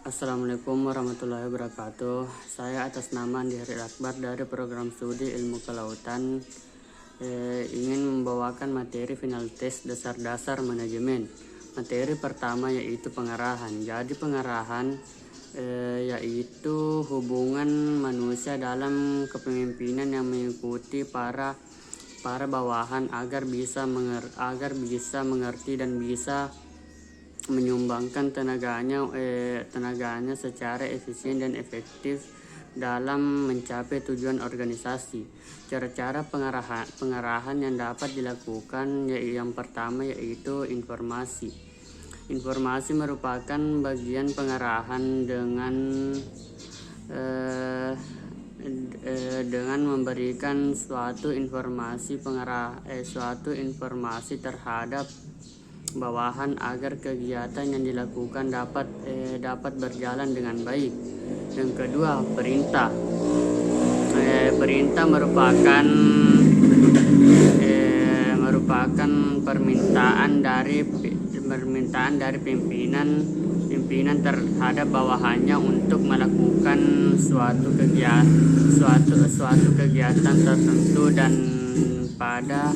Assalamualaikum warahmatullahi wabarakatuh. Saya atas nama Andi Hari Akbar dari program studi ilmu kelautan ingin membawakan materi final tes dasar-dasar manajemen. Materi pertama yaitu pengarahan. Jadi pengarahan yaitu hubungan manusia dalam kepemimpinan yang mengikuti para bawahan agar bisa mengerti dan bisa menyumbangkan tenaganya secara efisien dan efektif dalam mencapai tujuan organisasi. Cara-cara pengarahan yang dapat dilakukan yang pertama yaitu informasi. Informasi merupakan bagian pengarahan dengan memberikan suatu informasi terhadap bawahan agar kegiatan yang dilakukan dapat berjalan dengan baik. Yang kedua, perintah. Perintah merupakan permintaan dari pimpinan terhadap bawahannya untuk melakukan suatu kegiatan tertentu dan pada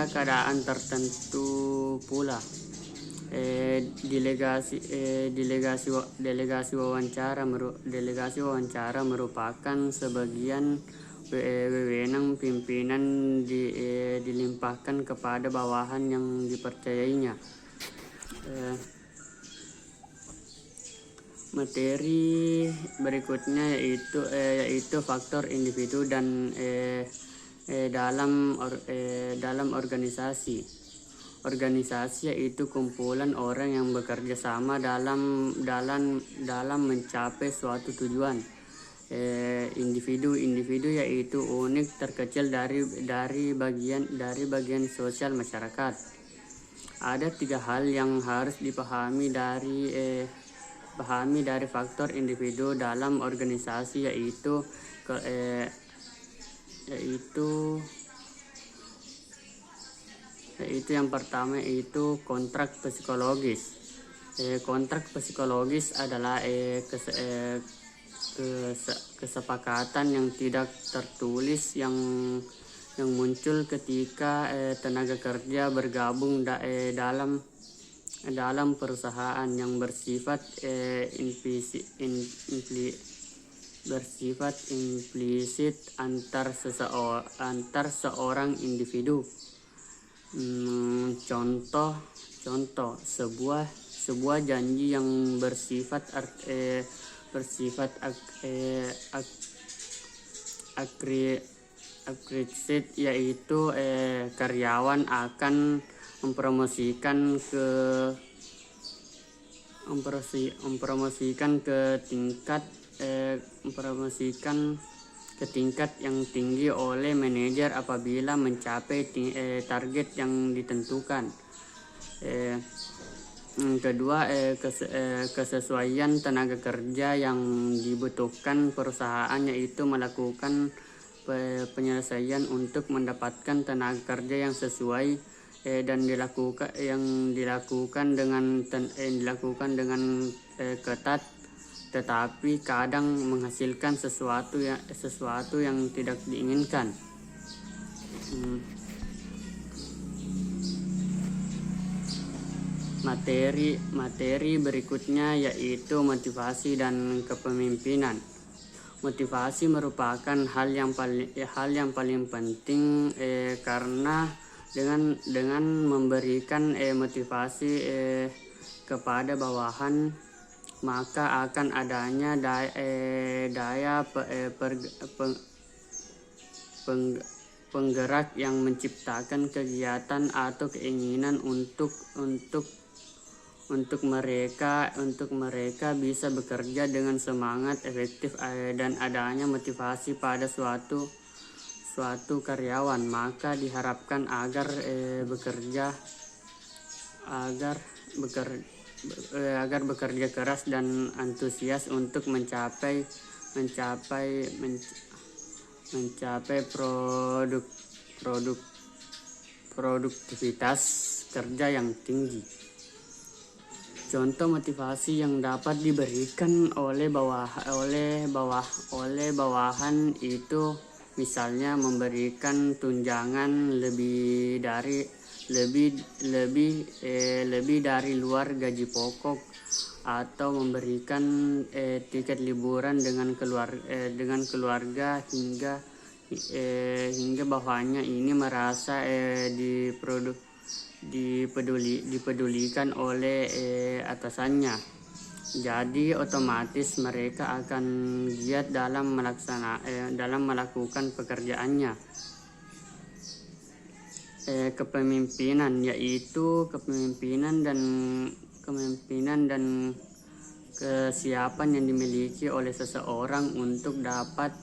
keadaan tertentu pula. Delegasi wawancara merupakan sebagian wewenang pimpinan dilimpahkan kepada bawahan yang dipercayainya. Materi berikutnya yaitu faktor individu dan dalam organisasi. Organisasi yaitu kumpulan orang yang bekerja sama dalam mencapai suatu tujuan. Individu yaitu unit terkecil dari bagian sosial masyarakat. Ada 3 hal yang harus dipahami dari faktor individu dalam organisasi yaitu yang pertama yaitu kontrak psikologis. Kontrak psikologis adalah kesepakatan yang tidak tertulis yang muncul ketika tenaga kerja bergabung dalam perusahaan yang bersifat implisit antar seorang individu. Contoh sebuah janji yang bersifat akrisit yaitu karyawan akan mempromosikan ke tingkat yang tinggi oleh manajer apabila mencapai target yang ditentukan. Kedua, kesesuaian tenaga kerja yang dibutuhkan perusahaan yaitu melakukan penyelesaian untuk mendapatkan tenaga kerja yang sesuai dan dilakukan dengan ketat, tetapi kadang menghasilkan sesuatu yang tidak diinginkan. Materi berikutnya yaitu motivasi dan kepemimpinan. Motivasi merupakan hal yang paling penting karena dengan memberikan motivasi kepada bawahan, maka akan adanya daya penggerak yang menciptakan kegiatan atau keinginan untuk mereka bisa bekerja dengan semangat, efektif, dan adanya motivasi pada suatu karyawan, maka diharapkan agar bekerja keras dan antusias untuk mencapai mencapai produktivitas kerja yang tinggi. Contoh motivasi yang dapat diberikan oleh bawahan itu misalnya memberikan tunjangan lebih dari luar gaji pokok, atau memberikan tiket liburan dengan keluarga hingga bawahannya ini merasa dipedulikan oleh atasannya. Jadi otomatis mereka akan giat dalam melakukan pekerjaannya. Kepemimpinan, yaitu kepemimpinan dan kesiapan yang dimiliki oleh seseorang untuk dapat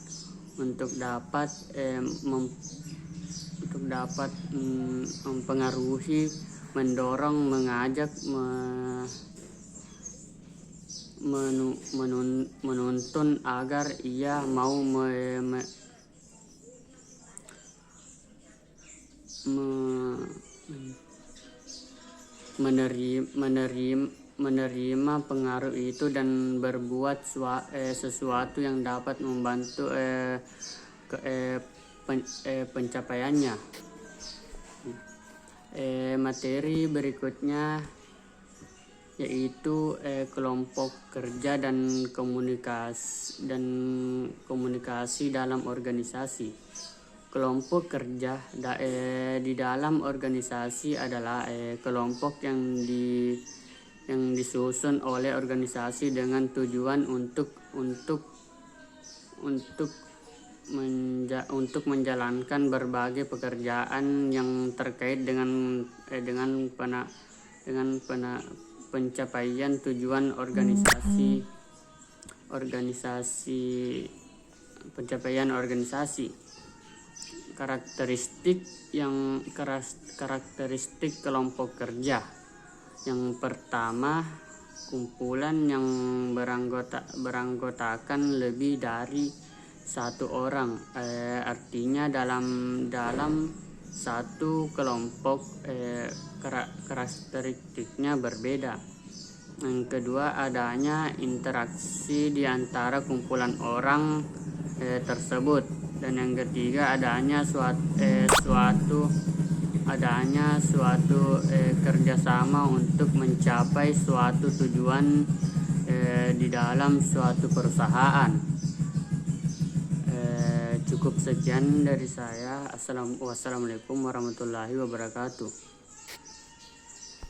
mempengaruhi, mendorong, mengajak, menuntun agar ia mau menerima pengaruh itu dan berbuat sesuatu yang dapat membantu pencapaiannya. Materi berikutnya yaitu kelompok kerja dan komunikasi dalam organisasi. Kelompok kerja di dalam organisasi adalah kelompok yang disusun oleh organisasi dengan tujuan untuk menjalankan berbagai pekerjaan yang terkait dengan pencapaian tujuan organisasi. Karakteristik kelompok kerja. Yang pertama, kumpulan yang beranggotakan lebih dari satu orang, artinya dalam satu kelompok karakteristiknya berbeda. Yang kedua, adanya interaksi di antara kumpulan orang tersebut. Dan yang ketiga, adanya suatu kerjasama untuk mencapai suatu tujuan di dalam suatu perusahaan. Cukup sekian dari saya. Wassalamualaikum warahmatullahi wabarakatuh.